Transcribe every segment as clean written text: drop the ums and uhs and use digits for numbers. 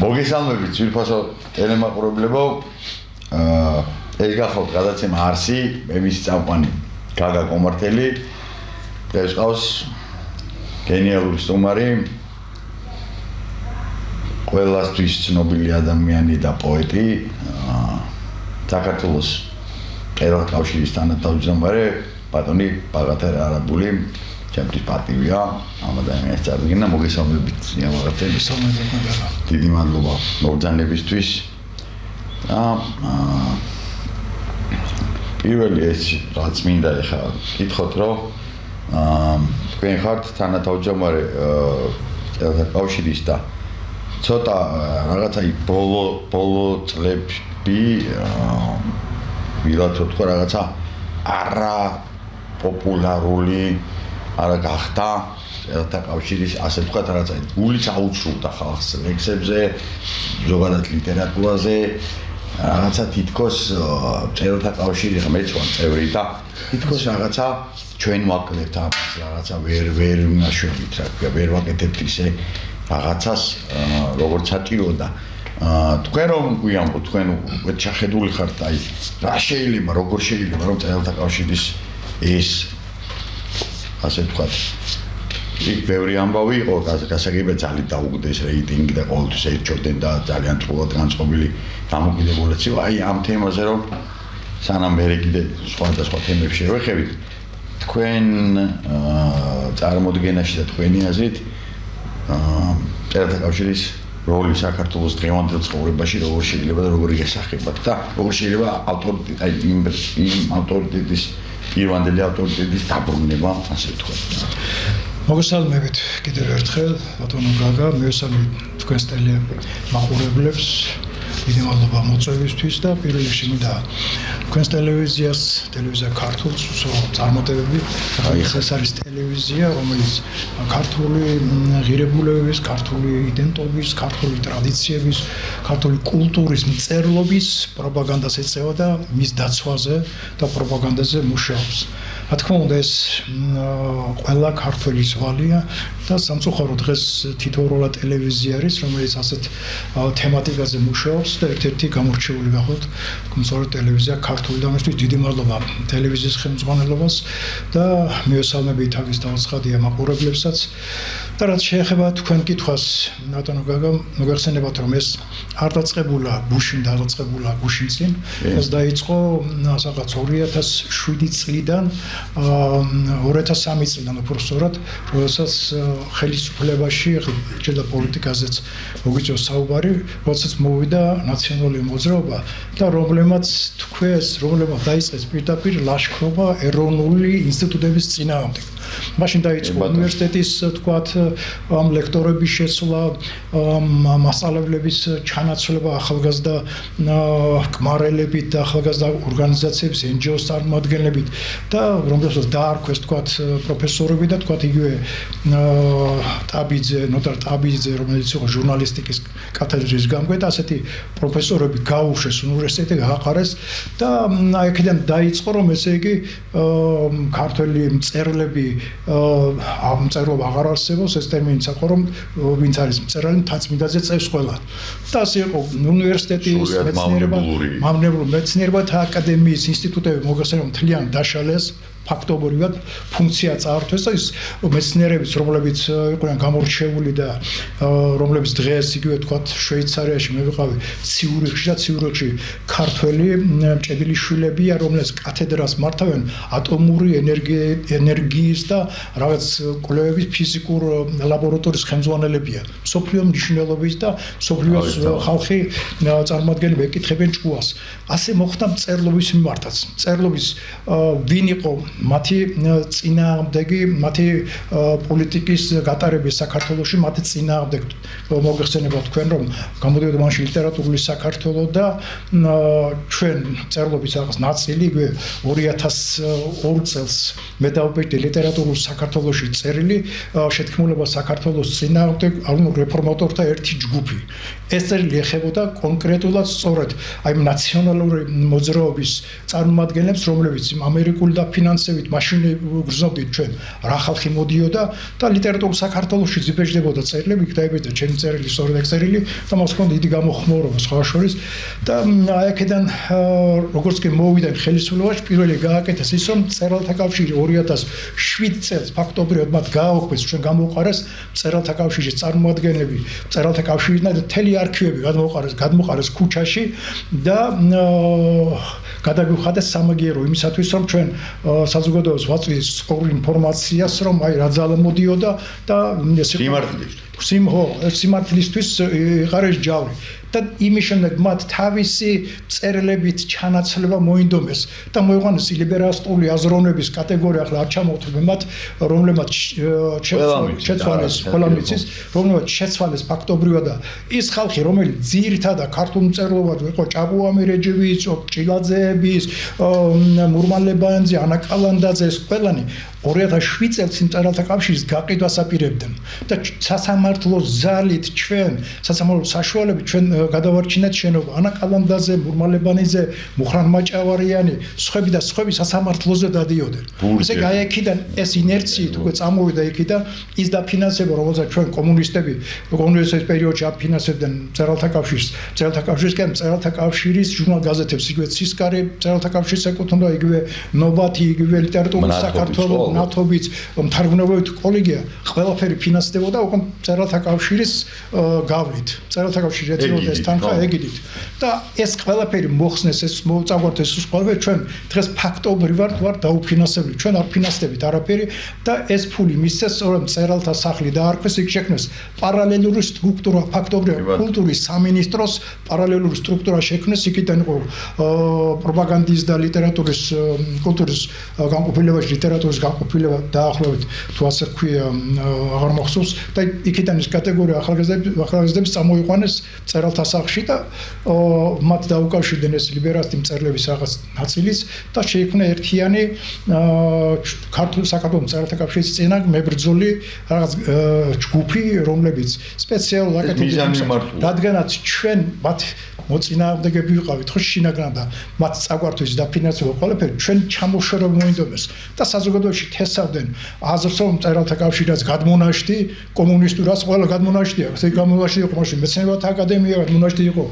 მოგესალმებით ძვირფასო ტელემაყურებლებო. ეს გახავთ გადაცემა არსი, მე მისი წამყვანი გაგა კომართელი. ეს ყავს გენიალური სტუმარი, ყველასთვის ცნობილი ადამიანი და პოეტი, საქართველოს ეროვნული კავშირის თანათავმჯდომარე ბატონი ბაღათარ არაბული. ჩემთვის პატივია ამ ადამიანის წარდგენა. მოგესალმებით ზიამაღათელი. დიდი მადლობა მოგზაურობისთვის. პირველი ეს რაც მინდა ეხლა გითხოთ, რომ თქვენ ხართ თანათავმჯდომარე ეროვნული კავშირის და ცოტა რაღაცა ბოლო წლებში ვილათო თქვა რაღაცა არა პოპულარული არა გახდა ეროვნული კავშირის ასე ვთქვათ რაღაცა გულიც აუცრუდა ხალხს ლექსებზე, ზოგადად ლიტერატურაზე, რაღაცა თითქოს ეროვნული კავშირი მეც ვარ წევრი და თითქოს რაღაცა ჩვენ ვაკლებთ ამას რაღაცა ვერ ნაშვებით რა ქვია, ვერ ვაკეთებთ ისე რაღაცას როგორც საჭიროა. თქვენ რომ გვიამბოთ, თქვენ უკვე ჩახედული ხართ, აი რა შეიძლება, როგორ შეიძლება რომ ეროვნული კავშირის ეს ასე ვთქვათ, იქ ბევრი ამბავი იყო, გასაგებია ძალიან დაუგდეს რეიტინგი და ყოველთვის ერჩევდნენ და ძალიან თულად განწყობილი დამოკიდებულებაც იყო. აი ამ თემაზე რომ სანამ მე კიდე სხვადასხვა თემებში შევეხებით, თქვენ წარმოდგენაში და თქვენი აზრით ეროვნული კავშირის როლი საქართველოს დღევანდელ ცხოვრებაში როგორ შეიძლება და როგორ იგესახებათ და როგორ შეიძლება იმ ავტორიტეტის პირვანდელი ავტორიტეტის დაბრუნება, ასე ვთქვათ. მოგესალმებით კიდევ ერთხელ, ბატონო გაგა, მივესალმებით თქვენს ტელემაყურებლებს. დიდი მადლობა მოწვევისთვის და პირველ რიგში მინდა თქვენს ტელევიზია ქართულს წარმატებები. ეს არის ტელევიზია, რომელიც ქართული ღირებულებების, ქართული იდენტობის, ქართული ტრადიციების, ქართული კულტურის მწერლობის პროპაგანდას ეწევა და მის დაცვაზე და პროპაგანდაზე მუშაობს. რა თქმა უნდა, ეს ყველა ქართველის ვალია და სამწუხაროდ დღეს თითოეულა ტელევიზია არის, რომელიც ასეთ თემატიკაზე მუშაობს და ერთ-ერთი გამორჩეული გახოთ სწორედ ტელევიზია ქართული და ამისთვის დიდი მადლობა ტელევიზიის ხელმძღვანელობას და მივესალმებით თავის დაუცხადია მაყურებლებსაც. და რაც შეეხება თქვენ კითხვას, ბატონო გაგა, მოგეხსენებათ რომ ეს არ დაწყებულა გუშინ, დაწყებულა გუშინ წინ, ეს დაიწყო სადღაც 2007 წლიდან 2003 წლიდან უბრალოდ, როდესაც ხელისუფლებაში ხედა პოლიტიკაზეც მოგვიწევს საუბარი, როდესაც მოვიდა ნაციონალური მოძრაობა და რომლებმაც დაიწყეს პირდაპირ ლაშქრობა ეროვნული ინსტიტუტების წინააღმდეგ. მაშინ დაიწყო უნივერსიტეტის თქვათ ამ ლექტორების შესვლა, მასწავლებლების ჩანაცვლება ახალგაზრდა კმარელებით და ახალგაზრდა ორგანიზაციების NGO-ს წარმომადგენლებით და რომელსაც დაარქვეს თქვათ პროფესორები და თქვათ იგივე ნოტარ ტაბიძე, რომელიც იყო ჟურნალისტიკის კათედრის გამგე და ასეთი პროფესორები გაუშვეს უნივერსიტეტი, გააყარეს და აქედან დაიწყო რომ ესე იგი ქართველი მწერლები ამ მწერლობა აღარ არსებობს, ეს ტერმინიც აყო რომ ვინც არის მწერალი მთაწმინდაზე წევს ყველა. და ასე იყო უნივერსიტეტის მავნებლური მეცნიერებათა აკადემიის ინსტიტუტები მოგესალმებით მთლიან დაშალეს. ფაქტობრივად ფუნქცია წაართვეს და ის მეცნიერებიც, რომლებიც იყვნენ გამორჩეული და რომლებიც დღეს იგივე თქვათ შვეიცარიაში მე ვიყავი ციურიხში ქართველი მჭედლიშვილებია, რომლებიც კათედრას მართავენ ატომური ენერგიის და რაღაც კვლევების ფიზიკურ ლაბორატორიის ხელმძღვანელებია. მსოფლიო მნიშვნელობის და მსოფლიოს ხალხი წარმოადგენლები ეკითხებენ ჭკუას. ასე მოხდა მწერლობის მიმართაც. მწერლობის ვინ იყო მათი წინააღმდეგი, მათი პოლიტიკის გატარების საქართველოში, მათი წინააღმდეგ მოგეხსენებათ თქვენ რომ გამოდიოდა მაშინ ლიტერატურული საქართველო და ჩვენ მწერლობის რაღაც ნაწილი 2002 წელს მე დავბეჭდი ლიტერატურულ საქართველოში წერილი შეთქმულება საქართველოს წინააღმდეგ რეფორმატორთა ერთი ჯგუფი. ეს წერილი ეხებოდა კონკრეტულად სწორედ აი ნაციონალური მოძრაობის წარმომადგენლებს, რომლებიც ამერიკული და ფინანსური გადაცემით მაშინ გრძნობდით ჩვენ რა ხალხი მოდიოდა და ლიტერატურულ საქართველოში იბეჭდებოდა წერილები, დაიბეჭდა ჩემი წერილი, სწორედ ეგ წერილი და მას ჰქონდა დიდი გამოხმაურება სხვა შორის და აი აქედან როგორც კი მოვიდა ხელისუფლებაში პირველი გააკეთეს ის რომ მწერალთა კავშირი 2007 წელს ფაქტობრივად მათ გააოქმეს ჩვენ გამოვყარეს მწერალთა კავშირის წარმოადგენლები მწერალთა კავშირიდან და მთელი არქივები გადმოყარეს ქუჩაში და გადაგვიხადეს სამაგიერო იმისათვის რომ ჩვენ საზოგადოებას ვაწვდით სწორ ინფორმაციას რომ აი რა ძალა მოდიოდა და სიმართლისთვის იყარეს ჯავრი და იმის შემდეგ მათ თავისი წერილებით ჩანაცვლება მოინდომეს და მოიყვანეს ლიბერალისტული აზროვნების კატეგორია ახლა არ ჩამოვთვლი მათ რომლებმაც შეცვალეს ყველამიცის რომლებმაც შეცვალეს ფაქტობრივად და ის ხალხი რომელიც ძირითადად ქართულ მწერლობად იყო ჭაბუამი რეჯიბის, ჭილაძეების, მურმანლებანძე, ანა კალანდაძე ეს ყველანი 2007 წელს მწერალთა კავშირის გაყიდვას აპირებდნენ და სასამართლოს ზალით ჩვენ სასამართლოს საშუალებით ჩვენ გადავარჩინეთ შენობა ანა კალანდაძე, მურმანლებანიძე, მუხრან მაჭავარიანი, სხვები და სხვები სასამართლოზე დადიოდნენ. ესე იგი აქედან ეს ინერციით უკვე წამოვიდა იქიდან ის დაფინანსება რომელსაც ჩვენ კომუნისტები კომუნისტების პერიოდში აფინანსებდნენ მწერალთა კავშირს, მწერალთა კავშირისგან მწერალთა კავშირის ჟურნალ-გაზეთებს იგივე ცისკარი მწერალთა კავშირს ეკუთვნოდა იგივე ნობათი, იგივე ლიტერატურული საქართველოს ნათობით მთარგმნელობით კოლეგია ყველაფერი ფინანსდებოდა უკვე მწერალთა კავშირის გავლით. მწერალთა კავშირი ეწეოდა ეს თანხა ეგიდით. და ეს ყველაფერი მოხსნეს ეს მოწამვარდეს ეს ყველაფერი ჩვენ დღეს ფაქტობრივად ვარ დაუფინანსებული. ჩვენ არ ფინანსდებით არაფერი და ეს ფული მისცეს სწორედ მწერალთა სახლი დაარქვეს იქ შექმნეს პარალელური სტრუქტურა ფაქტობრივად კულტურის სამინისტროს პარალელური სტრუქტურა შექმნეს იქიდან იყო პროპაგანდის და ლიტერატურის კულტურის განყოფილებაში ლიტერატურის განყოფილება დაახლოებით თუ ასე ვქვია აღარ მახსოვს და იქიდან ეს კატეგორია ახალგაზრდების წამოიყვანეს მწერალთა სახლში და მათ დაუკავშირდნენ ეს ლიბერალისტი მწერლების რაღაც ნაწილიც და შეიქმნა ერთიანი ქართულ საქართველოს მწერალთა კავშირის წინა მებრძოლი რაღაც ჯგუფი რომლებიც სპეციალურად აკეთებდნენ რადგანაც ჩვენ მათ მოწინააღმდეგები ვიყავით ხო შინაგან და მათ წაგვართვის დაფინანსება ყველაფერი ჩვენ ჩამოშორება მოინდომეს და საზოგადოებაში თესავდნენ აზრს რომ მწერალთა კავშირის გადმონაშთი კომუნისტურას ყველა გადმონაშთია ესე გამონაშთი იყო მაშინ მეცნიერებათა აკადემია გადმონაშთი იყო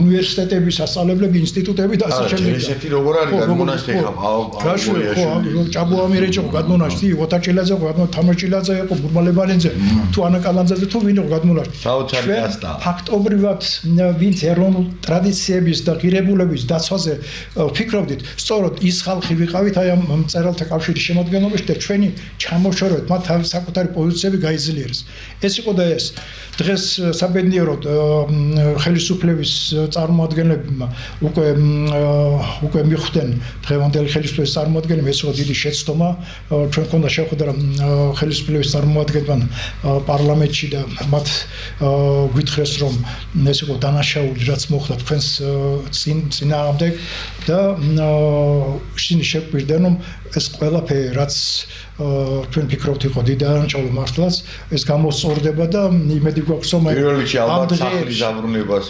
უნივერსიტეტები სასწავლებლები ინსტიტუტები და ასე შემდეგ ესეთი როგორ არის გადმონაშთი ხო ჭაბუამი რეჯი იყო გადმონაშთი ოტაჭილაძე იყო თამაშილაძე იყო მურმანლებანიძე თუ ანა კალანდაძე თუ ვინ იყო გადმონაშთი ფაქტობრივად ვინც ეროვნულ ტრადიციების და ღირებულების დაცვაზე ვფიქრობდით, სწორედ ის ხალხი ვიყავით აი ამ მწერალთა კავშირის შემადგენლობაში და ჩვენი ჩამოშორებით მათ თავის საკუთარი პოზიციები გაიძლიერეს. ეს იყო და ეს დღეს საბედნიეროდ ხელისუფლების წარმოადგენლებმა უკვე მიხვდნენ დღევანდელი ხელისუფლების წარმოადგენლები ეს იყო დიდი შეცდომა ჩვენ ქონდა შეხვედრა რომ ხელისუფლების წარმოადგენლებთან პარლამენტში და მათ გვითხრეს რომ ეს იყო დანაშაული რაც მოხდა თქვენს წინააღმდეგ და ისინი შეგვირდნენ რომ ეს ყველაფერი რაც ჩვენ ფიქრობთ იყო დიდანაშაული მართლაც ეს გამოსწორდება და იმედი გვაქვს რომ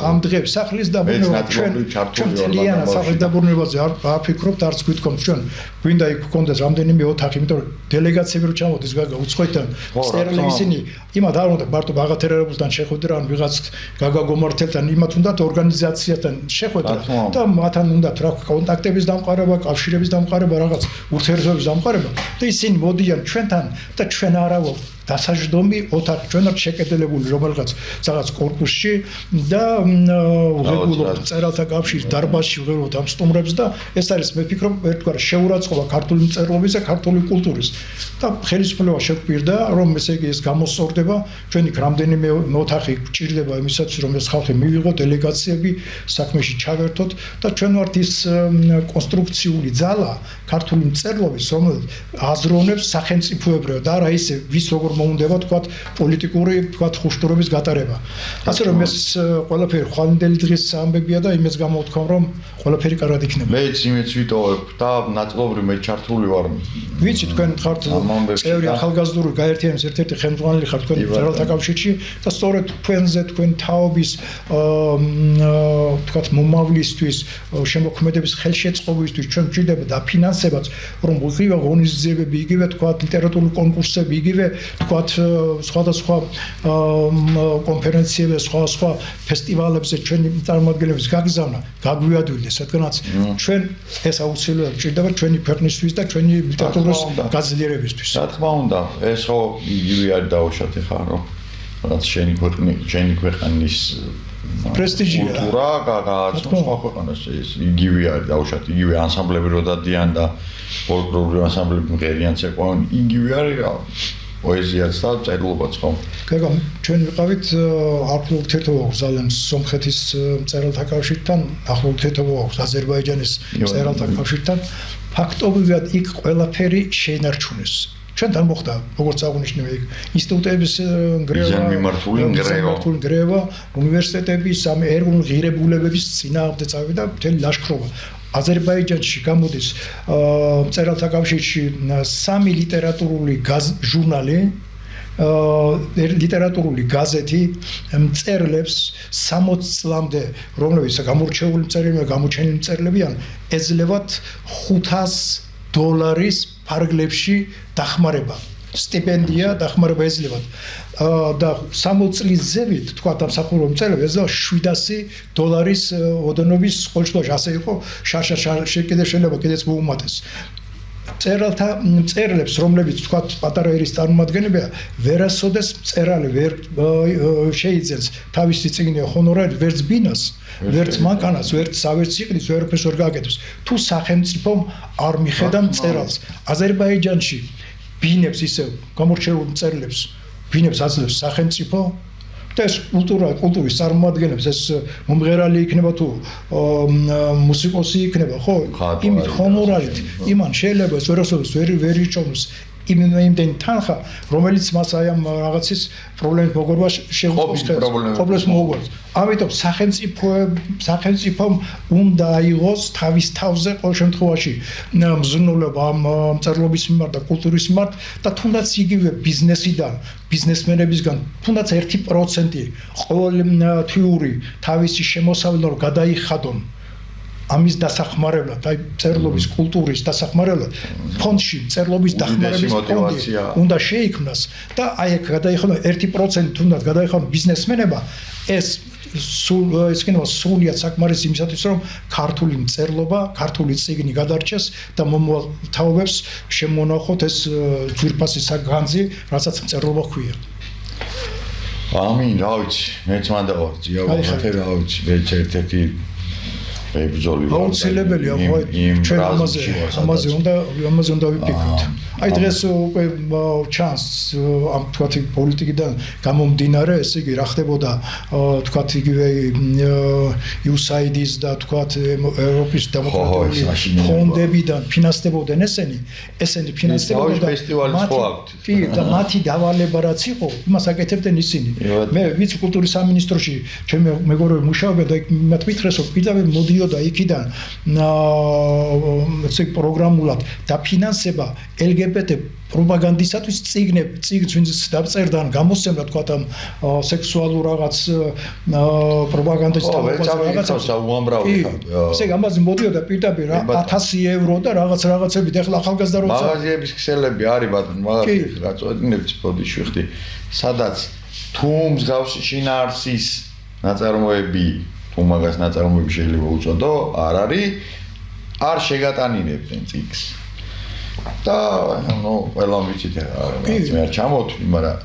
ამ დღეს სახლის დაბრუნება ჩვენ მთლიანად სახლის დაბრუნებაზე არ ვფიქრობთ არც გვითქვამთ ჩვენ გვინდა იქ გქონდეს რამდენიმე ოთახი იმიტომ რომ დელეგაციები რო ჩამოდის გაგა უცხოეთთან წერილი ისინი იმათ არ უნდა მარტო ბაღათერებულთან შეხვედრა ან ვიღაც გაგა გომართელთან იმათ უნდათ ორგანიზაციასთან შეხვედრა და მათთან უნდათ რა კონტაქტების დამყარება კავშირების დამყარება რაღაც ურთიერთობების დამყარება და ისინი მოდიან ჩვენთან და ჩვენ არა ვაქვს დასაჯდომი ოთახი ჩვენ არ შეკეტელებული რომელიღაც რაღაც კორპუსში და ვღებულობთ მწერალთა კავშირის დარბაზში ვღებულობთ ამ სტუმრებს და ეს არის მე ვფიქრობ ერთგვარი შეურაცხყოფა ქართული მწერლობის და ქართული კულტურის და ხელისუფლება შეგვირდა რომ ესე იგი ეს გამოსწორდება ჩვენ იქ რამდენიმე ოთახი გვჭირდება იმისათვის რომ ეს ხალხი მივიღოთ დელეგაციები საქმეში ჩავერთოთ და ჩვენ ვართ ის კონსტრუქციული ძალა ქართული მწერლობის რომელიც აზროვნებს სახელმწიფოებრივად და არა ისე ვის როგორ მოუნდება თქვა პოლიტიკური თქვა ხუშტურობის გატარება. ასე რომ ეს ყველაფერი ხვალინდელი დღის ამბებია და იმეც გამოვთქვამ რომ ყველაფერი კარგად იქნება. მეც იმეც ვიტოვებ და ნაწილობრივ მე ჩართული ვარ. ვიცი თქვენ ხართ წევრი ახალგაზრდული გაერთიანების ერთ-ერთი ხელმძღვანელი ხართ თქვენ მწერალთა კავშირში და სწორედ თქვენზე თქვენ თაობის თქვა მომავლისთვის შემოქმედების ხელშეწყობისთვის ჩვენ გვჭირდება დაფინანსებაც რომ იგივე ღონისძიებები იგივე თქვა ლიტერატურული კონკურსები იგივე თქვა სხვადასხვა კონფერენციებზე სხვა ფესტივალებზე ჩვენი წარმომადგენლების გაგზავნა გაგვიადვილეს რადგანაც ჩვენ ეს აუცილებლად გვჭირდება ჩვენი ქვეყნისთვის და ჩვენი ლიტერატურის გაძლიერებისთვის. რა თქმა უნდა, ეს ხო იგივე არის დაუშვათ ხა რომ რაც შენი ქვეყნის პრესტიჟია. კულტურა გააცნობს სხვა ქვეყანას ეს იგივე არის დაუშვათ იგივე ანსამბლები რო დადიან და ფოლკლორული ანსამბლები მღერიან ცეკვავენ იგივე არის რა პოეზიაც და წერილობაც ხო? გეგა ჩვენ ვიყავით ახლო ურთიერთობა აქვს ძალიან სომხეთის მწერალთა კავშირთან, ახლო ურთიერთობა აქვს აზერბაიჯანის მწერალთა კავშირთან. ფაქტობრივად იქ ყველაფერი შეინარჩუნეს. ჩვენთან მოხდა როგორც აღნიშნე იქ ინსტიტუტების გრევა, უნივერსიტეტების ეროვნული ღირებულებების წინააღმდეგ წავიდა მთელი ლაშქრობა. აზერბაიჯანში გამოდის მწერალთა კავშირში 3 ლიტერატურული ჟურნალი ლიტერატურული გაზეთი მწერლებს 60 წლამდე რომლებიც გამორჩეული მწერლები და გამოჩენილი მწერლებიან ეძლევათ $500 ფარგლებში დახმარება სტიპენდია დახმარება ეძლევათ და 60 წლის ზევით თქვა დამსახურებელ მწერლებს ეძლევა $700 ოდენობის ყოველშაბათში ასე იყო კიდე შეიძლება კიდეც მოუმატეს მწერალთა მწერლებს რომლებიც თქვა პატარა ერის წარმომადგენლებია ვერასოდეს მწერალი ვერ შეიძენს თავისი წიგნი ჰონორარი ვერც ბინას ვერც მანქანას ვერც სავერც იყრის ვერაფერს ვერ გააკეთებს თუ სახელმწიფომ არ მიხედა მწერალს აზერბაიჯანში ბინებს ისევ გამორჩეულ მწერლებს ბინებს აძლევს სახელმწიფო და ეს კულტურის წარმოადგენლებს ეს მომღერალი იქნება თუ მუსიკოსი იქნება ხო იმით ჰონორარით იმან შეიძლება ეს ვერასოდეს ვერ იჭომს იმდენი თანხა რომელიც მას აი ამ რაღაცის პრობლემის მოგობრება შეუწყობს პრობლემას მოგობრობს ამიტომ სახელმწიფომ უნდა აიღოს თავის თავზე ყოველ შემთხვევაში მზრუნველობა ამ მწერლობის მიმართ და კულტურის მიმართ და თუნდაც იგივე ბიზნესმენებისგან თუნდაც 1% ყოველთვიური თავისი შემოსავლელი რომ გადაიხადონ ამის დასახმარებლად, აი მწერლობის კულტურის დასახმარებლად ფონდში მწერლობის დახმარების ფონდი უნდა შეიქმნას და აი აქ გადაიხადონ 1% თუნდაც გადაიხადონ ბიზნესმენებმა ეს სრულიად საკმარისი იმისათვის რომ ქართული მწერლობა, ქართული წიგნი გადარჩეს და მომავალ თაობებს შემონახოთ ეს ძვირფასი საგანძი, რასაც მწერლობა ჰქვია. ამინ, რა ვიცი, მეც მანდა ვარ, ძიავათე რა ვიცი, მეც ერთ-ერთი ბებძოლი ვარ. აუცილებელია ხო ჩვენ ამაზე უნდა ვიფიქროთ. აი დღეს უკვე ჩანს ამ თქვათ პოლიტიკიდან გამომდინარე, ესე იგი რა ხდებოდა თქვათ იგივე USAID-ის და თქვათ ევროპის დემოკრატიული ფონდებიდან ფინანსდებოდნენ ესენი ფინანსდებოდნენ კი და მათი დავალება რაც იყო, იმას აკეთებდნენ ისინი. მე ვიცი კულტურის სამინისტროში ჩემი მეგობრები მუშაობენ და მათ მითხრეს რომ პირდაპირ მოდიოდა იქიდან ესე პროგრამულად დაფინანსება LGBT პროპაგანდისათვის წიგნს ვინც დაწერდა ან გამოსცემდა თქვა ამ სექსუალურ რაღაც პროპაგანდის რაღაცა უამრავი ხარ. ესე ამაზე მოდიოდა პირდაპირ €1000 და რაღაცებით ეხლა ახალგაზრდა როცა მაღაზიების ქსელები არის ბატონო მაღაზიები რა წოდნებს ბოდიში ვიხდი სადაც თუ მსგავსი შინაარსის ნაწარმოები თუ მაგას ნაწარმოები შეიძლება უწოდო არ არის არ შეგატანინებდნენ წიგნს და ნუ ყველა ვიცით რა მე არ ჩამოთვლი მაგრამ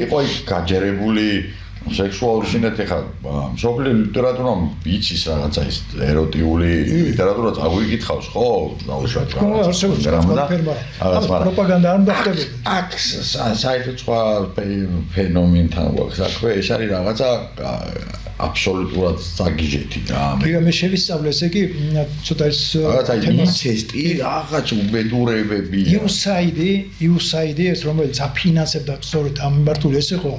იყო იქ გაჯერებული სექსუალური სინათლე ხა მსოფლიო ლიტერატურამ იცის რაღაცა ის ეროტიული ლიტერატურა წაგვიკითხავს ხო? პროპაგანდა არ მოხდებოდა. აქ საერთოდ სხვა ფენომენთან გვაქვს საქმე, ეს არის რაღაცა აბსოლუტურად საგიჟეთი რა. მე შევისწავლე ესე იგი ცოტა ის რაღაცა ინცესტი, რაღაც უბედურებები. USAID ეს რომელიც აფინანსებდა სწორედ ამ მიმართული ეს იყო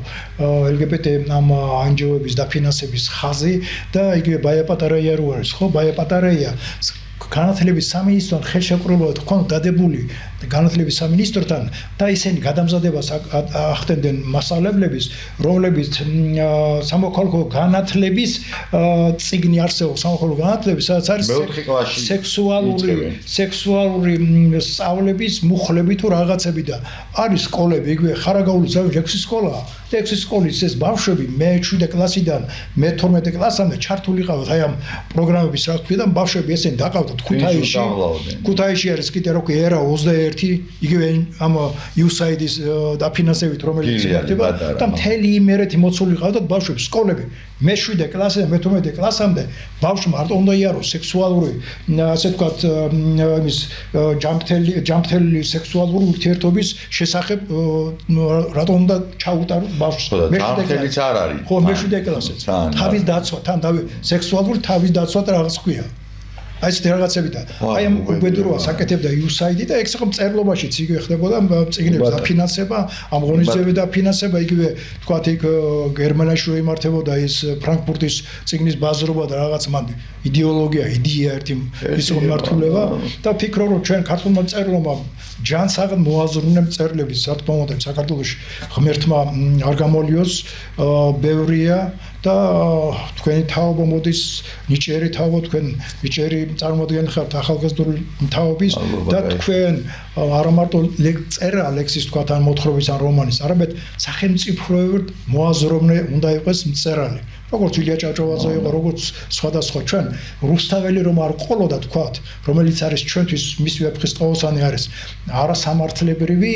LGBT ამ ანჯოების დაფინანსების ხაზი და იგივე ბაია პატარაია რო არის ხო? ბაია პატარაია განათლების სამინისტროსთან ხელშეკრულებად ჰქონდა დადებული განათლების სამინისტროსთან და ისინი გადამზადებას ახდენდნენ მასწავლებლების, რომლებიც სამოქალაქო განათლების წიგნი არსებობს, სამოქალაქო განათლების, სადაც არის სექსუალური სწავლების მუხლები თუ რაღაცები და არის სკოლები, იგივე ხარაგაული ექვსი სკოლაა. ექვსი სკოლის ეს ბავშვები მე-7 კლასიდან მე-12 კლასამდე ჩართული ყავთ აი ამ პროგრამების რა ქვია და ბავშვები ესენი დაყავდათ ქუთაისში არის კიდე რო კი ერა 21 იგივე ამ USAID-ის დაფინანსებით რომელიც იმართება და მთელი იმერეთი მოცული ყავდათ ბავშვები სკოლები მე-7 კლასიდან მე-12 კლასამდე ბავშვი მარტო უნდა იაროს სექსუალური ასე ვთქვათ იმის ჯამთელი სექსუალური ურთიერთობის შესახებ რატომ უნდა ჩაუტაროს ბავშვს ჯამთელიც არ არის ხო მე-7 კლასზე თავის დაცვა თან სექსუალური თავის დაცვა და რაღაც ქვია აი ეს რაღაცები და აი ამ უბედურობას აკეთებდა USAID და ეგ იყო მწერლობაშიც იგივე ხდებოდა წიგნების დაფინანსება, ამ ღონისძიებების დაფინანსება, იგივე თქვათ იქ გერმანიაში რო იმართებოდა ის ფრანკფურტის წიგნის ბაზრობა და რაღაც მან იდეოლოგია, იდეა ერთი ის მიმართულება და ფიქრობ რომ ჩვენ ქართულმა მწერლობამ ჯანსაღად მოაზრუნე მწერლების რა თქმა უნდა საქართველოში ღმერთმა არ გამოლიოს ბევრია და თქვენი თაობა მოდის ნიჭიერი თაობა თქვენ ნიჭიერი წარმოადგენენ ხართ ახალგაზრდული თაობის და თქვენ არა მარტო წერა ლექსის თქვათ ან მოთხრობის ან რომანის არამედ სახელმწიფოებრივ მოაზროვნე უნდა იყოს მწერალი როგორც ილია ჭავჭავაძე იყო როგორც სხვადასხვა ჩვენ რუსთაველი რომ არ ყოლოდა თქვათ რომელიც არის ჩვენთვის მის ვეფხისტყაოსანი არის არასამართლებრივი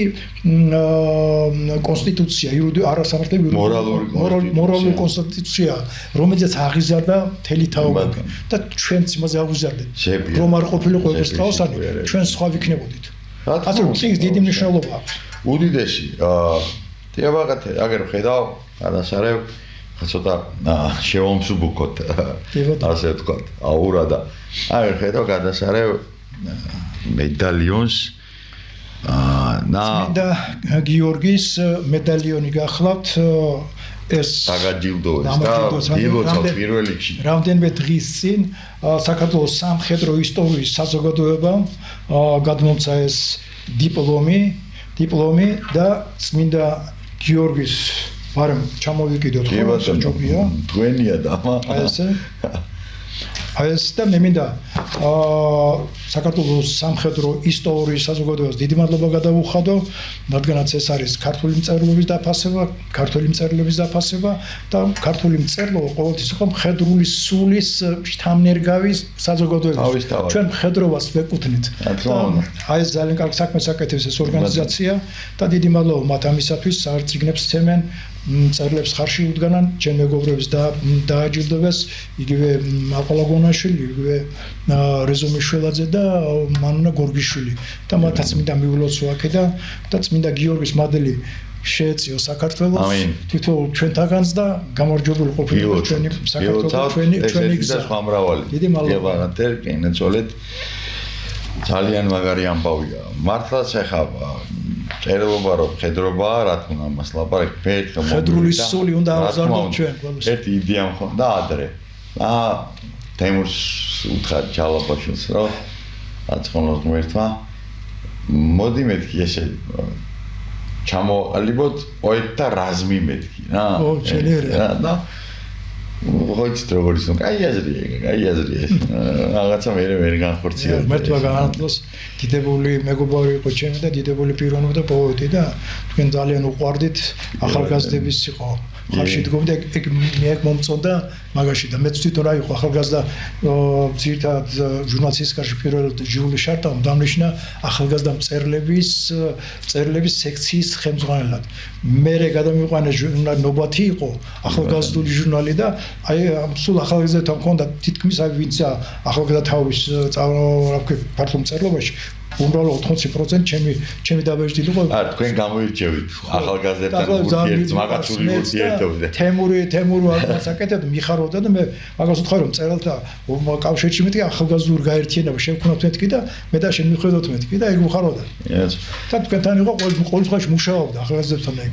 კონსტიტუცია არასამართლებრივი მორალური კონსტიტუცია რომელზეც აღიზარდა მთელი თაობები და ჩვენც იმაზე აღიზარდეთ რომ არ ყოფილიყო ვეფხისტყაოსანი ჩვენ სხვა ვიქნებოდით ასე რომ წიგნის დიდი მნიშვნელობა აქვს უდიდესი დიაბაღათე აგერ ხედავ გადასარევ ცოტა შევამსუბუქოთ ასე ვთქვათ აურა და აი ხედავ გადასარევ მედალიონს და გიორგის მედალიონი გახლავთ ეს დაგაჯილდოეს და დილოცავ პირველ რიგში რამდენიმე დღის წინ საქართველოს სამხედრო ისტორიის საზოგადოებამ გადმოცა ეს დიპლომი და წმინდა გიორგის მაგრამ ჩამოვიკიდოთ ხო საჭობია თქვენია და აი ეს და მე მინდა საქართველოს სამხედრო ისტორიის საზოგადოებას დიდი მადლობა გადავუხადო რადგანაც ეს არის ქართული მწერლობის დაფასება და ქართული მწერლობა ყოველთვის იყო მხედრული სულის შთამნერგავის საზოგადოება ჩვენ მხედრობას ვეკუთვნით აი ეს ძალიან კარგ საქმეს აკეთებს ეს ორგანიზაცია და დიდი მადლობა მათ ამისათვის წიგნებს ცემენ მწერლებს ხარში უდგანან ჩემ მეგობრებს დააჯილდოვეს იგივე აყოლაგონაშვილი იგივე რეზომიშვილაძე და მანუნა გორგიშვილი და მათაც მინდა მიულოცო აქედან და წმინდა გიორგის მადლი შეეწიო საქართველოს თითოეულ ჩვენთაგანს და გამარჯვებული ყოფილიყო ჩვენი საქართველოს ჩვენი გზა დიდი მადლობა ძალიან მაგარი ამბავია მართლაც ეხა წერილობა რომ ხედრობა რა თქმა უნდა მას ლაპარაკი ფერთხა ხედრული სული უნდა აღზარდოთ ჩვენ ყველას ერთი იდეა მქონდა ადრე თემურს უთხრა ჯალაბაშვილს რომ რა თქმა უნდა ღმერთმა მოდი მეთქი ესე ჩამოყალიბოთ პოეტთა რაზმი მეთქი რა შეიძლება და ხოიცით როგორ ისო კაი აზრია რაღაცა ვერ განხორციელდა მერტვა განათლოს დიდებული მეგობარი იყო ჩემი და დიდებული პიროვნება და პოეტი და თქვენ ძალიან უყვარდით ახალგაზრდების იყო ხალხი დგომდა ეგ მე მომწონდა მაგაში და მეც თვითონ რა იყო ახალგაზრდა ძირითად ჟურნალისტის კარში პირველ ჟიული შარტავ დამნიშნა ახალგაზრდა მწერლების სექციის ხელმძღვანელად მე გადამიყვანა ნობათი იყო ახალგაზრდული ჟურნალი და აი სულ ახალგაზრდათან მქონდა თითქმის აი ვინც ახალგაზრდა თავის რა ვქი ფართო მწერლობაში უმრავლოდ 80% ჩემი დაბეჭდილი იყო. თქვენ გამოირჩევით ახალგაზრდათან ურთიერთ მაგაცური ურთიერთობაზე. თემურ ასაკეთებ მიხარობდა და მე მაგას ვთქვი რომ წერალთა კავშირში მეთქი ახალგაზრდული გაერთიანება შევქნათ მეთქი და მე და შენ მიხვედოთ მეთქი და ეგ ვხაროდა. და თქვენთან იყო ყოველ შემთხვევაში მუშაობდა ახალგაზრდებთან ეგ.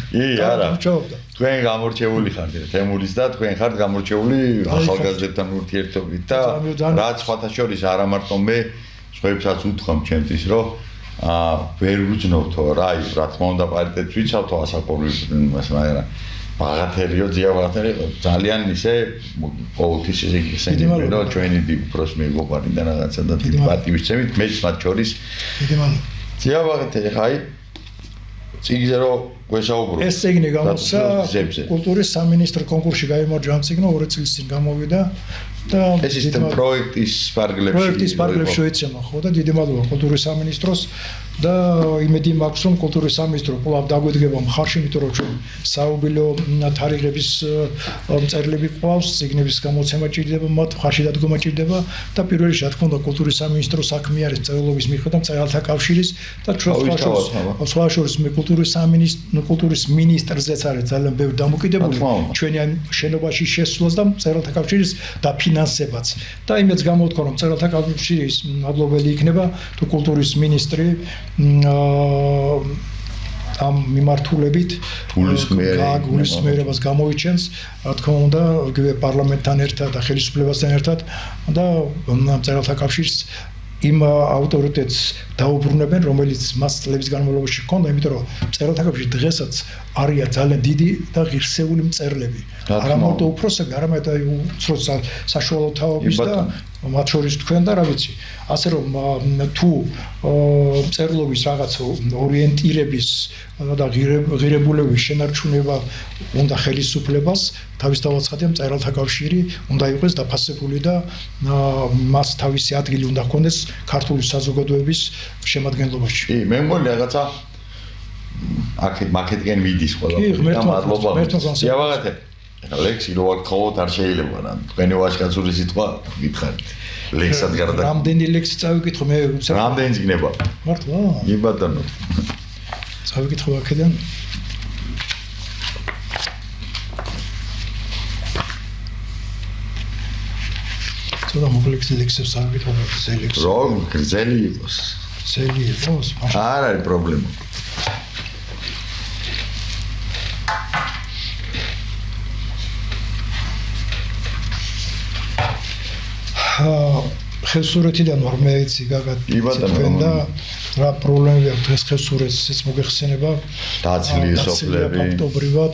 არა. მუშაობდა. თქვენ გამორჩეული ხართ თემურის და თქვენ ხართ გამორჩეული ახალგაზრდებთან ურთიერთობით და რაც სხვათა შორის არა მარტო მე სხვაებსაც უთხრობ ჩემთვის რომ ვერ ვუძნობთო რა თქმა უნდა პარიტეტს ვიცავთო ასაკობრივ მაგრამ ბაღათერიო ძიაბაღათერი ძალიან ისე ყოველთვის ისე ისენი რომ ჩვენი უფროს მეგობარი და რაღაცა და პატივისცემით მეც მათ შორის ძიაბაღათერი ხაი ციგზე რომ გვესაუბრო ეს ციგნი გამოსცა კულტურის სამინისტრო კონკურსში გაიმარჯვა ამ ციგნო 2 წლის წინ გამოვიდა და ეს ის პროექტის პარგლებში შეეცემა ხო და დიდი მადლობა კულტურის სამინისტროს და იმედი მაქვს რომ კულტურის სამინისტრო კვლავ დაგვედგება მხარში იმიტომ რომ ჩვენ საუბილო თარიღების მწერლები ყავს ციგნების გამოცემა ჭირდება მათ მხარში დადგომა ჭირდება და პირველ რიგში რა თქმა უნდა კულტურის სამინისტრო საქმე არის წერილობის მიხედვით მწერალთა კავშირის და ჩვენ სხვა შორის მე კულტურის მინისტრზეც არის ძალიან ბევრი დამოკიდებული ჩვენი შენობაში შესვლას და მწერალთა კავშირის დაფინანსებაც და იმედს გამოვთქვა რომ მწერალთა კავშირის მადლობელი იქნება თუ კულტურის მინისტრი ამ მიმართულებით გულისხმიერებას გამოიჩენს რა თქმა უნდა პარლამენტთან ერთად და ხელისუფლებასთან ერთად და მწერალთა კავშირს იმ ავტორიტეტს დაუბრუნებენ რომელიც მას წლების განმავლობაში ჰქონდა იმიტომ რომ მწერალთა კავშირი დღესაც არიან ძალიან დიდი და ღირსეული მწერლები არა მარტო უფროსები არამედ უცრო საშუალო თაობის და მათ შორის თქვენ და რა ვიცი ასე რომ თუ მწერლობის რაღაც ორიენტირების და ღირებულების შენარჩუნება უნდა ხელისუფლებას თავისთავად ხატია მწერალთა კავშირი უნდა იყოს დაფასებული და მას თავისი ადგილი უნდა ჰქონდეს ქართული საზოგადოების შემადგენლობაში. კი, მე მგონი რაღაცა აქეთკენ მიდის ყველა. მადლობა. სიავაღეთე. ლექსი რო აქ ხოთ არ შეიძლება რა. თქვენი ვაჟკაცური სიტყვა გითხარით. ლექსად გარდა. რამდენი ლექსი წავიკითხო მე? რამდენიც გნება? მართლა? კი ბატონო. წავიკითხო აქედან. და მოკლექსი ლექსებს წავიკითხო ლექსი. რო გრძელი იყოს. გრძელი იყოს? არ არის პრობლემა. ხელსურეთიდან ვარ მე იცი გაგატთქვენ და რა პრობლემები აქვს დღეს ხელსურეთს მოგეხსენება დაცლილი სოფლები ფაქტობრივად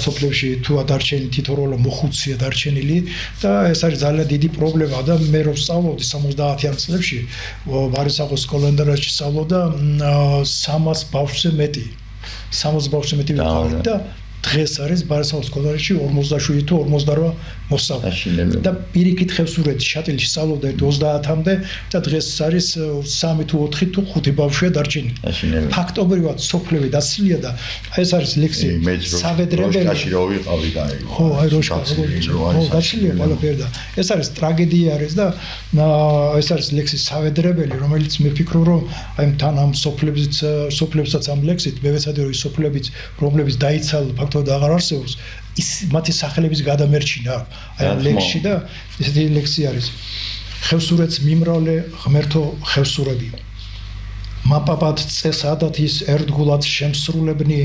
სოფლებში თუ ადარჩენი თითოეულ მოხუცია დარჩენილი და ეს არის ძალიან დიდი პრობლემა და მე რომ სწავლობდი 70-იან წლებში ვარისაღოს სკოლენდარაში სწავლობდა 300 ბავშვზე მეტი ვიყავით და დღეს არის ბარისაღოს სკოლაში 47 თუ 48 მოსწავლე და პირიქით ხევსურეთის შატილში სწავლობდა 30-მდე და დღეს არის 3 თუ 4 თუ 5 ბავშვია დარჩენილი. ფაქტობრივად სოფლები დაცლილია და ეს არის ლექსი სავედრებელი. როშკაში რო ვიყავი და აი. ხო, აი როშკაში დაცლილია ყველაფერი და ეს არის ტრაგედია არის და ეს არის ლექსი სავედრებელი, რომელიც მე ვფიქრობ რომ აი თან ამ სოფლებსაც ამ ლექსით მე ვეცადე რომ ის სოფლებიც რომლებიც დაიცალ ფაქტობრივად აღარ არსებობს ის მათი სახელების გადამერჩინა აი ამ ლექსში და ესეთი ლექსი არის ხევსურეთს მიმრავლე ღმერთო ხევსურები მაპაპად წესადათ ის ერთგულად შემსრულებნი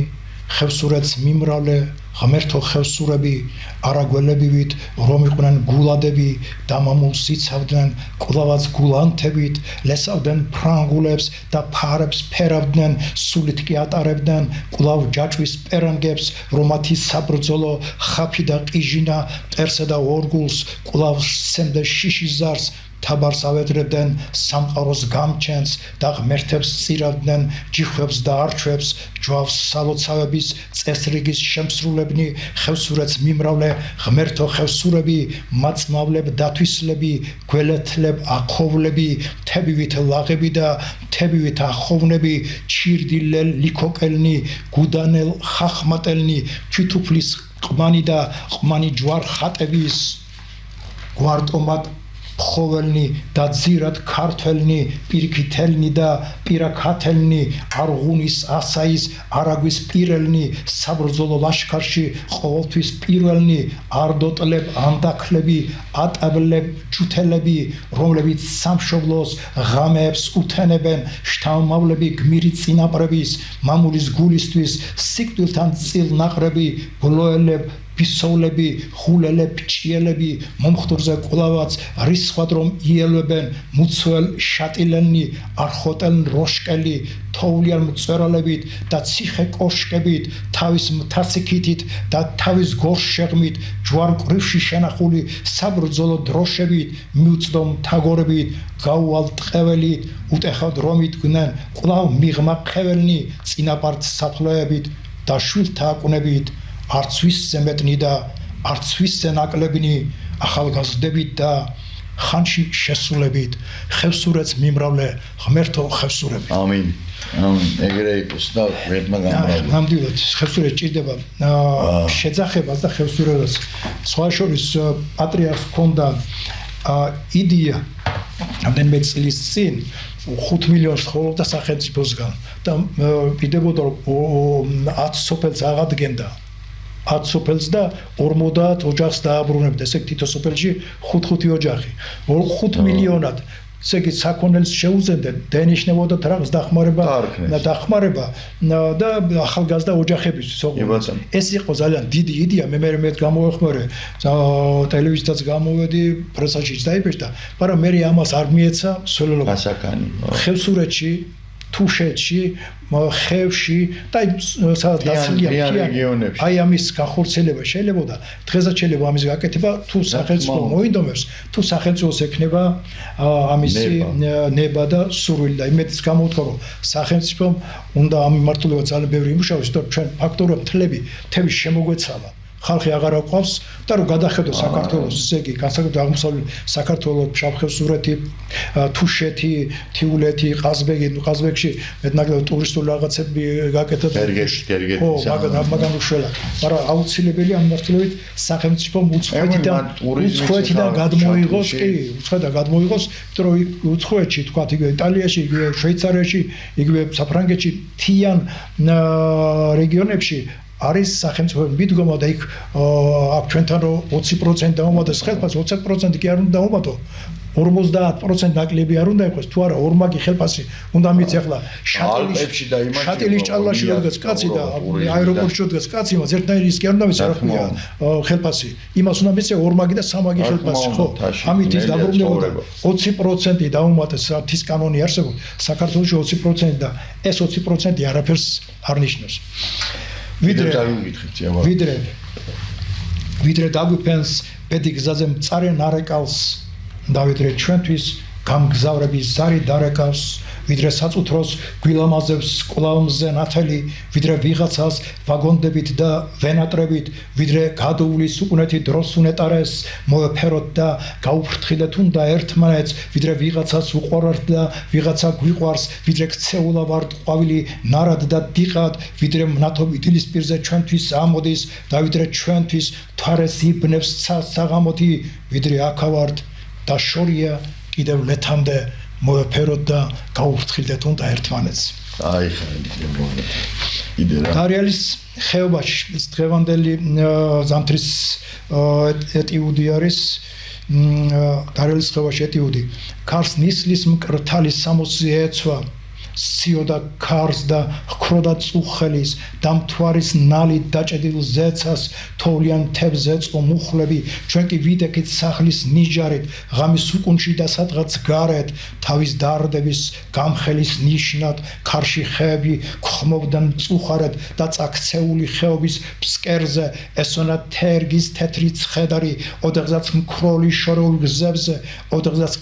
ხევსურეთს მიმრავლე ღმერთო ხევსურები არაგველებივით რომ იყვნენ გულადები დამამულს იცავდნენ კვლავაც გულანთებით ლესავდნენ ფრანგულებს და ფარებს ფერავდნენ სულით კი ატარებდნენ კვლავ ჯაჭვის პერანგებს რომ მათი საბრძოლო ხაფი და ყიჟინა მტერსა და ორგულს კვლავ სცემდა შიშის ზარს თაბარს ავედრებდნენ სამყაროს გამჩენს და ღმერთებს წირავდნენ ჯიხვებს და არჩევებს ჯვავს სალოცავების წესრიგის შემსრულებნი ხევსურეთს მიმრავლე ღმერთო ხევსურები მაწმავლებ დათვისლები გველეთლებ ახოვლები თებივით ლაღები და თებივით ახოვნები ჩირდილელ ლიქოკელნი გუდანელ ხახმატელნი თვითუფლის ყმანი და ყმანი ჯვარ ხატების გვარტომად ხოველნი და ძირად ქართველნი პირიქითელნი და პირაქათელნი არღუნის ასაის არაგვის პირელნი საბრძოლო ლაშქარში ყოველთვის პირველნი არდოტლებ ამდაქლები ატაბლებ ჯუთელები რომლებიც სამშობლოს ღამეებს უთენებენ შთამომავლები გმირი წინაპრების მამულის გულისთვის სიკვდილთან წილ ნაყრები ბლოელებ ბისოვლები, ხულელები, ჭიელები, მომხდურზე ყლავაც რისხვად რომ იელვებენ, მუცველ შატილენნი, არხოტელნ როშკელი, თოვლიან მწერალებით და ციხე კოშკებით, თავის მთაციქითით და თავის გორს შეღმით, ჯვარ ყრივში შენახული საბრძოლო დროშებით, მიუწდო მთაგორებით, გაუვალ ტყეველით, უტეხავ დრომით გნენ, ყლავ მიღმა ხეველნი, წინაპართ საფლოებით და შვილთა აკუნებით. არც ვისზე მეტნი და არც ვისზე ნაკლებნი ახალგაზრდებით და ხანში შესულებით ხევსურეთს მიმრავლე ღმერთო ხევსურები ამინ ამინ ეგრე იყოს და ვერტმა გამრავლე ნამდვილად ხევსურეთს ჭირდება შეძახებას და ხევსურებას სხვა შორის პატრიარქს ჰქონდა იდეა რამდენიმე წლის წინ 5 მილიონს ხოლმე სახელმწიფოსგან და პირდებოდა რომ 10 სოფელს აღადგენდა 10 სოფელს და 50 ოჯახს დააბრუნებდა. ესე თითო სოფელში 5 ოჯახი. 5 მილიონად ესე იგი საქონელს შეუძენდნენ დაენიშნებოდა რაღაც დახმარება და ახალგაზრდა ოჯახებისთვის. ეს იყო ძალიან დიდი იდეა. მე გამოვეხმარე ტელევიზიაზეც გამოვედი, პრესაშიც დაიბეჭდა, მაგრამ მე ამას არ მიეცა სოლოლობა. ხევსურეთში თუშეთში, ხევში და სადაც დაცულია რეგიონებში. აი ამის განხორციელება შეიძლება დღესაც შეიძლება ამის გაკეთება თუ სახელმწიფო მოინდომებს, თუ სახელმწიფოს ექნება ამისი ნება და სურვილი და იმედიც გამოვთქვა რომ სახელმწიფომ უნდა ამ მიმართულებით ძალიან ბევრი იმუშაოს, იმიტომ რომ ჩვენ ფაქტორად მთლების შემოგვეცალა. ხალხი აღარ აყვავს და რომ გადახედო საქართველოს, ესე იგი, განსაკუთრებით აღმოსავლეთ საქართველოს, ფშავ-ხევსურეთი, თუშეთი, თიულეთი, ყაზბეგში მეტნაკლებად ტურისტული რაღაცები გაკეთდა. გერგეში. ხო, მაგან უშველა. მაგრამ აუცილებელი ამ მიმართულებით სახელმწიფომ უცხოეთიდან გადმოიღოს, იმიტომ რომ უცხოეთში, თქვა იგივე იტალიაში, იგივე შვეიცარიაში, იგივე საფრანგეთში, თიან რეგიონებში არის სახელმწიფო მიდგომა და იქ აქ ჩვენთან რომ 20% დაუმატოს ხელფასს 20% კი არ უნდა დაუმატო 50% ნაკლები არ უნდა იყოს თუ არა ორმაგი ხელფასი უნდა მიცი ახლა შატილის ჭალაში როდეს კაცი და აეროპორტში როდეს კაცი მას ერთნაირი ის კი არ უნდა მიცი რა ქვია ხელფასი იმას უნდა მიცი ორმაგი და სამაგი ხელფასი ხო ამით ის დაბრუნდება 20% დაუმატეს თის კანონი არსებობს საქართველოში 20% და ეს 20% არაფერს არ ნიშნავს ვიდრე დაგვიფენს ბედი გზაზე მწარე ნარეკავს და ვიდრე ჩვენთვის გამგზავრების ზარი დარეკავს ვიდრე საწუთროს გვილამაზებს ყლავმზე ნათელი ვიდრე ვიღაცას ვაგონდებით და ვენატრებით ვიდრე გადოულის უკუნეთი დროს უნეტარეს მოეფეროთ და გაუფრთხილეთ უნდა ერთმანეთს ვიდრე ვიღაცას უყვართ და ვიღაცა გვიყვარს ვიდრე ქცეულა ვართ ყვავილი ნარად და დიყად ვიდრე მნათობი დილის პირზე ჩვენთვის ამოდის და ვიდრე ჩვენთვის თვარეს იბნებს საღამოთი ვიდრე აქავართ და შორია კიდევ ლეთამდე მოეფეროთ და გაუფრთხილდეთ უნდა ერთმანეთს. აი ხა დარიალის ხეობაში დღევანდელი ზამთრის ეტიუდი არის დარიალის ხეობაში ეტიუდი ქარს ნისლის მკრთალის 60 ეცვა სციოდა ქარს და ჰქროდა წუხელის და მთვარის ნალით დაჭედილ ზეცას თოვლიან მთებს ეწყო მუხლები ჩვენ კი ვიდექით სახლის ნიჟარით ღამის უკუნში და სადღაც გარეთ თავის დარდების გამხელის ნიშნად ქარში ხეები გხმობდნენ წუხარეთ და წაქცეული ხეობის ფსკერზე ესონა თერგის თეთრი ცხედარი ოდღაც მქროლი შორეულ გზებზე ოდღაც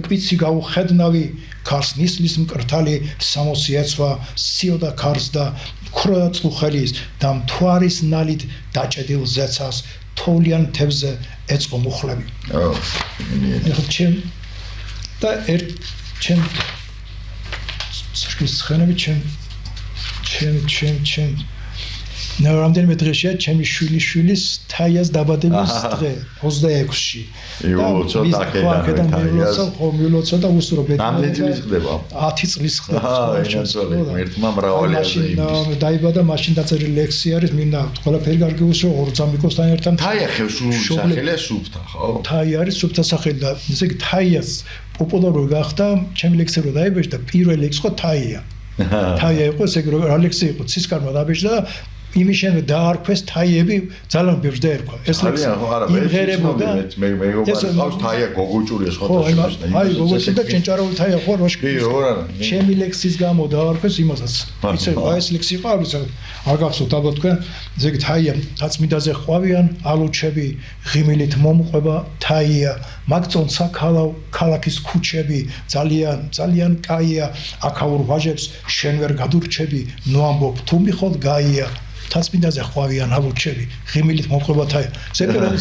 კვიცი გაუხედნავი ქარს ნისლის მკრთალი სამოსი ეცვა სციოდა ქარს და ქროდა წუხელის და მთვარის ნალით დაჭედილ ზეცას თოვლიან მთებზე ეწყო მუხლები. ჩემ და ჩემ საშკისხენები ჩემ რამდენიმე დღეშია ჩემი შვილიშვილის თაიას დაბადების დღე 26-ში. ცოტა მილოცა და უსურობ. რამდენი წლის ხდება? 10 წლის ხდება. ერთმა მრავალი ასე იმის. დაიბადა მაშინ დაწერილი ლექსი არის მინდა ყველაფერი კარგი უსრო ორძამიკოსთან ერთად. თაია ხევსურული სახელია სუფთა, ხო? თაია არის სუფთა სახელი და ესე იგი თაიას პოპულარული გახდა ჩემი ლექსი რო დაიბეჭდა პირველი ლექსი ხო თაია. თაია იყო ესე იგი რა ლექსი იყო ცისკარმა დაბეჭდა იმის შემდეგ დაარქვეს თაიები ძალიან ბევრს დაერქვა ეს ლექსი იმღერებოდა მე მეგობარი თაია გოგოჭურია სხვათა შორის აი გოგოჭი და ჭენჭარაული თაია ხო როშკი კი რა ჩემი ლექსის გამო დაარქვეს იმასაც იცი აი ეს ლექსი იყო არ გახსოვთ ალბათ თქვენ ესე იგი თაია თაცმიდაზე ყვავიან ალუჩები ღიმილით მომყვება თაია მაგწონცა ქალაქის ქუჩები ძალიან კაია აქაურ ვაჟებს შენ ვერ გადურჩები ნუ ამბობ თუ მიხოთ გაია თაცმიდაზე ყვავიან ალუჩები ღიმილით მომყვება თაია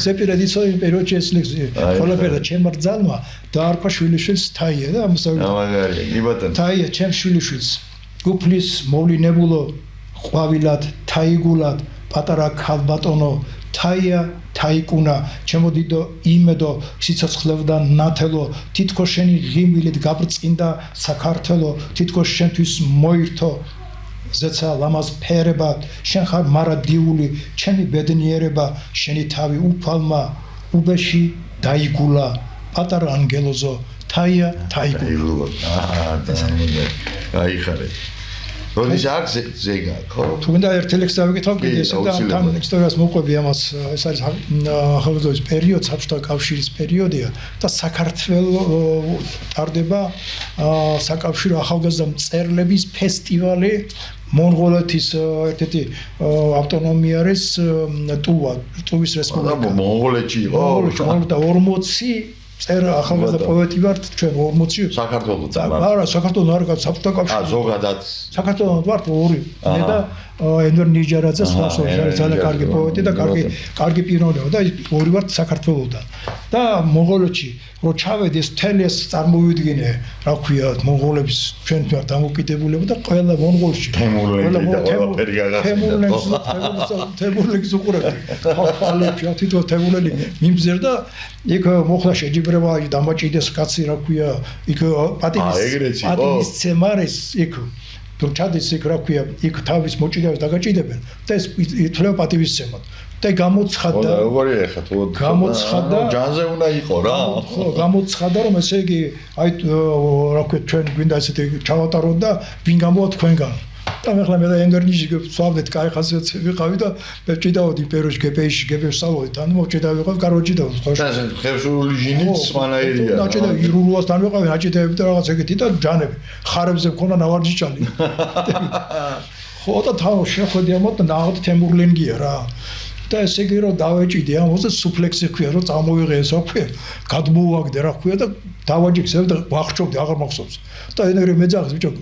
ზეპირად იცო იმ პერიოდში ეს ლექსი ყველაფერი და ჩემ ბრძალმა დაარქვა შვილიშვილს თაია და ამაგარია კი ბატონო თაია ჩემ შვილიშვილს გუფლის მოვლინებულო ყვავილად თაიგულად პატარა ქალბატონო თაია თაიკუნა ჩემო დიდო იმედო სიცოცხლევდა ნათელო თითქოს შენი ღიმილით გაბრწყინდა საქართველო თითქოს შენთვის მოირთო ზეცა ლამაზ ფერებად შენ ხარ მარადიული ჩემი ბედნიერება შენი თავი უფალმა უბეში დაიგულა პატარა ანგელოზო თაია თაიგულა გაიხარე როდის აქვს ზეგა ხო თუ მინდა ერთ ლექსს დავიკითხავ კიდე ესე და თან ისტორიას მოყვები ამას ეს არის ახალგაზრდობის პერიოდი საბჭოთა კავშირის პერიოდია და საქართველოს ტარდება საკავშირო ახალგაზრდა მწერლების ფესტივალი მონღოლეთის ერთ-ერთი ავტონომია არის ტუვის რესპუბლიკა მონღოლეთში იყო და 40 წერა ახალგაზრდა პოეტი ვართ ჩვენ 40 საქართველოსთან არა საქართველოს არ გაქვს საბჭოთა კავშირი ზოგადად საქართველოს ვართ 2 მე და ენდორ ნიჯარაძე სხვა ძალიან კარგი პოეტი და კარგი პიროვნება და 2 ვართ საქართველოსთან და მონღოლეთში რო ჩავედი ეს მთელი ეს წარმოვიდგინე რა ქვია მონღოლების ჩვენ ვართ დამოკიდებულები და ყველა მონღოლში თემურლენგს უყურებდი ხალხი თვითონ თემურლენი მიმზერდა იქ მოხდა შეჯიბრება დამაჭიდეს კაცი რა ქვია იქ პატიმის ცემარეს იქ თუ ჩადის იქ რა ქვია იქ თავის მოჭიდებას დაგაჭიდებენ და ეს ითვლება პატივისცემად და გამოცხადდა როგორია ხა თუ გამოცხადდა ჯანზე უნდა იყო რა ხო გამოცხადდა რომ ესე იგი აი რა ქვია ჩვენ გვინდა ესეთი ჩავატაროთ და ვინ გამოვა თქვენგან და მე ხლა მე და ენდორნიში ვსვავდეთ кай ხასიათს ვიყავი და მე ჭიდაოდი პეროში გპში გპსალოდი თან მოჭიდა ვიყავ კაროჭიდაოდ ხო ხევსურული ჟინით სვანაერია ნაჭიდა ირულუასთან ვიყავი ნაჭიდები და რაღაც ეგეთი და ჯანები ხარებზე მქონდა ნავარჯიშანი ხო და თავ შეხვედი ამოთ ნაოდ თემურლენგია რა და ესე იგი რომ დავეჭიდი ამაზე სუფლექსი ქვია რომ წამოვიღე ეს აქვე გადმოვაგდე რა ქვია და დავაჯიქსებ და ვახშობდი აღარ მახსოვს და ენერე მეძახს ბიჭო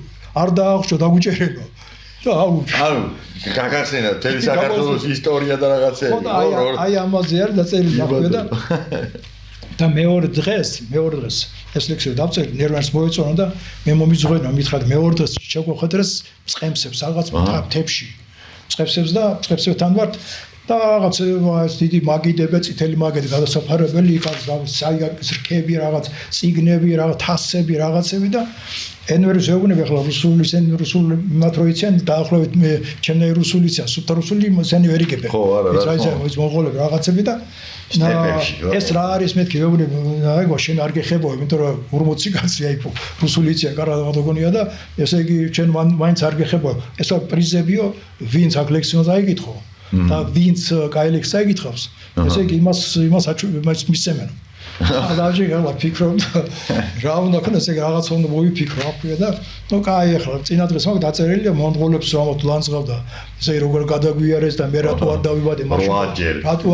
არ დაახშო დაგუჭერება და აუ გაგახსენა თელი საქართველოს ისტორია და რაღაცები ხო და აი ამაზე არ დაწერილი აქვე და მეორე დღეს ეს ლექსი დავწერე ნერვანს მოეწონა და მე მომიძღვენა მითხრა მეორე დღეს შეგვეხედრეს წყემსებს რაღაც მთებში წყემსებს და წყემსებთან ვართ და რაღაც ეს დიდი მაგიდები, წითელი მაგიდი გადასაფარებელი იქაც საიგაკის რქები, რაღაც წიგნები, რაღაც თასები, რაღაცები და ენვერის ეუბნები ახლა რუსულის მათ რო იციან დაახლოებით მე ჩემნაირ რუსული იციან, სუფთა რუსული მოცანი ვერ იგებენ. ის მონღოლები რაღაცები და ეს რა არის მეთქი ეუბნები, აიგო შენ არ გეხებო, იმიტომ რომ 40 კაცი აი რუსული იციან, კარადაღად გონია და ესე იგი ჩვენ მაინც არ გეხებო. ეს პრიზებიო, ვინც აქ ლექციონს აიგითხო და ვინც კაი ლექცია იგითხავს. ესე იგი იმას მისცემენ. დავჭი გალა ფიქრობ რა უნდა ქონდეს ეგ რაღაც უნდა მოვიფიქრო აქვია და ნუ კაი ახლა წინა დღეს მაგ დაწერილია მონღოლებს რომ ლანძღავდა ესე როგორ გადაგვიარეს და მე რატო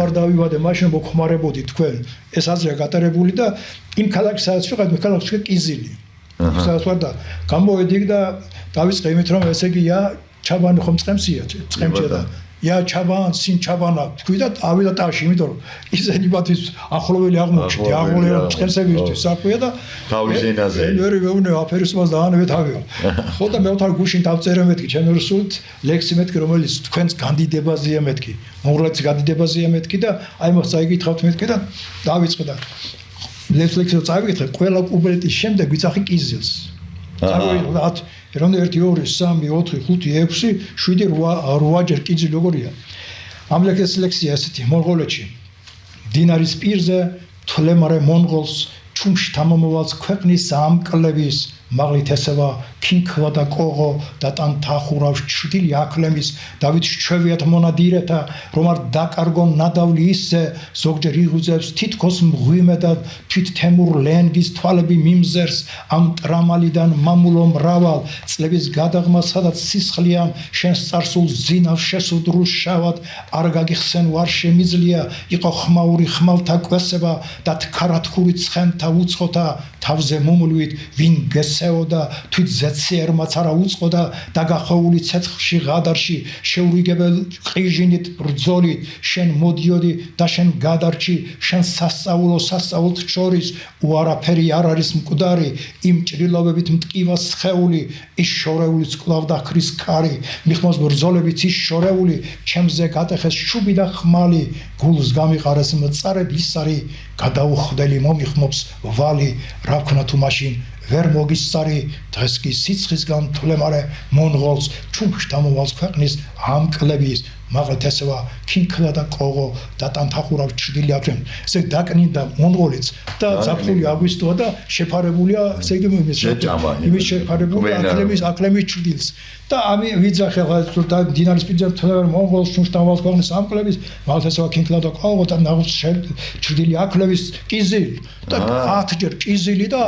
არ დავიბადე მაშინ მოგხმარებოდი თქვენ ეს აზრია გატარებული და იმ ქალაქს სადაც ვიყავ მე ქალაქს კიზილი სადაც ვარ და გამოვედი და დავიწყე იმით რომ ესე იგი ჩაბანი ხომ წემსია წემჭია და ჩაბან სინ ჩაბანა თქვი და ავიდა ტაში იმიტომ რომ ისინი მათთვის ახლოველი აღმოჩნდა აღმოვლელი წემსებისთვის საქმეა და თავის ენაზე ვერი ვეუნე აფერისმას დაანებე თავიო ხო და მე ვთარ გუშინ დავწერე მეთქი ჩემი რუსულით ლექსი მეთქი რომელიც თქვენს განდიდებაზეა მეთქი მონღოლეთის განდიდებაზეა მეთქი და აი მას წაიგითხავთ მეთქი და დავიწყე და ლექსი წავიკითხე ყველა კუბლეტის შემდეგ ვიცახი კიზილს წავიდე რომ 1 2 3 4 5 6 7 8 ჯერ კიზილი როგორია ამ ლექსია ესეთი მონღოლეთში დინარის პირზე თლემარე მონღოლს ჩუმში თამამოვალს ქვეყნის ამკლების მაღლით ესევა ქინქვა და კოღო და ტანთახურავს ჩრდილი აკლემის დავით შჩევიათ მონადირეთა რომ არ დაკარგონ ნადავლი ისე ზოგჯერ იღუძებს თითქოს მღვიმე და თვით თემურ ლენგის თვალები მიმზერს ამ ტრამალიდან მამულო მრავალ წლების გადაღმა სადაც სისხლია შენს წარსულ ზინავს შესუდრულ შავად არ გაგიხსენ ვარ შემიძლია იყო ხმაური ხმალთა კვესება და თქარათქური ცხენთა უცხოთა თავზე მუმლვით ვინ გესეოდა თვით ზეციერმაც არა უწყოდა და გახეული ცეცხლში ღადარში შეურიგებელ ყიჟინით ბრძოლით შენ მოდიოდი და შენ გადარჩი შენ სასწაულთ შორის უარაფერი არ არის მკვდარი იმ ჭრილობებით მტკივა სხეული ის შორეულიც კვლავ დახრის ქარი მიხმოს ბრძოლებით ის შორეული ჩემზე გატეხეს შუბი და ხმალი გულს გამიყარეს მწარედ ისარი გადაუხდელი მომიხმობს ვალი რა ვქნა თუ მაშინ ვერ მოგისწარი დღეს კი სიცხისგან თვლემარე მონღოლს ჩუმში დამოვალს ქვეყნის ამკლების მაღლით ესევა ქინქლა და კოღო და ტანთახურავს ჩრდილი აქვენ ესე დაკნინდა მონღოლიც და ზაფხული აგვისტოა და შეფარებულია ესე იგი იმის შეფარებული აკლების ჩრდილს და ამი ვიძახე და დინარის პირზე თვლემარე მონღოლს ჩუმში დამოვალს ქვეყნის ამკლების მაღლით ესევა ქინქლა და კოღო და ნაღავს ჩრდილი აკლების კიზილი და 10 ჯერ კიზილი და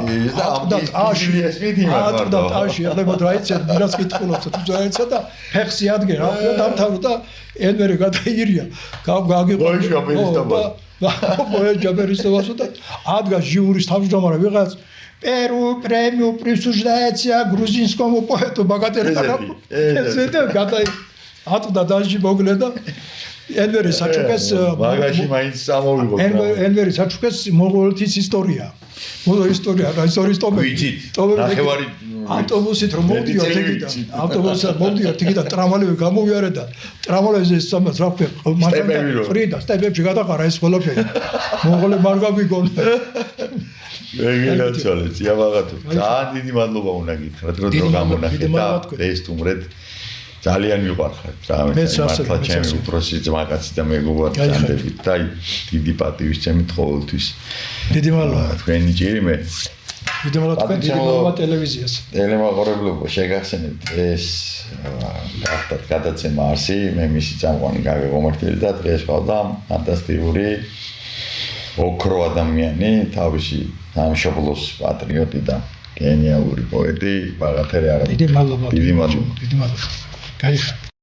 და ტაში ახლა დრაიცე დინას კითხულობს თუ დრაიცე და ფეხსი ადგე რა დამთავრდა და ენვერი გადაირია გაგიბოეჯაბერისტოვასო და ადგა ჟიურის თავმჯდომარე ვიღაც Перу премию присуждается грузинскому поэту Богатыреву. Это гадай. Ატყდა დაჟი მოგლე და ენვერი საჩუქეს მაგაში მაინც სამოვიღო. ენვერი საჩუქეს მონღოლეთის ისტორია. ისტორია, ისტორიის ტომები. ნახევარი ავტობუსით რომ მოვდიოთ ეგიდან. ავტობუსით მოვდიოთ ეგიდან ტრამვალები გამოვიარე და ტრამვალებზე სამას რა ქვია, მანქანა ფრიდა, სტეპებში გადაყარა ეს ყველაფერი. მონღოლები არ გაგვიგონ. მეგინაცვალე, წიაბაღათო. ძალიან დიდი მადლობა უნდა გითხრათ, რომ დრო გამონახეთ და დესტუმრეთ. ძალიან მიყვარხარ მართლა ჩემი უფროსი ძმაკაცი და მეგობარი განდებით და დიდი პატივისცემით ყოველთვის დიდი მადლობა თქვენი ჯერიმე დიდი მადლობა თქვენ დიდი მადლობა ტელევიზიას ტელემოყურებლებო შეგახსენებთ ეს გახდათ გადაცემა არსი მე მისი წამყვანი გაგა გომართელი და დღეს ყავდა ფანტასტიკური ოქრო ადამიანი თავისი სამშობლოს პატრიოტი და გენიალური პოეტი ბაღათერი არა დიდი მადლობა დიდი მადლობა დიდი მადლობა Конечно.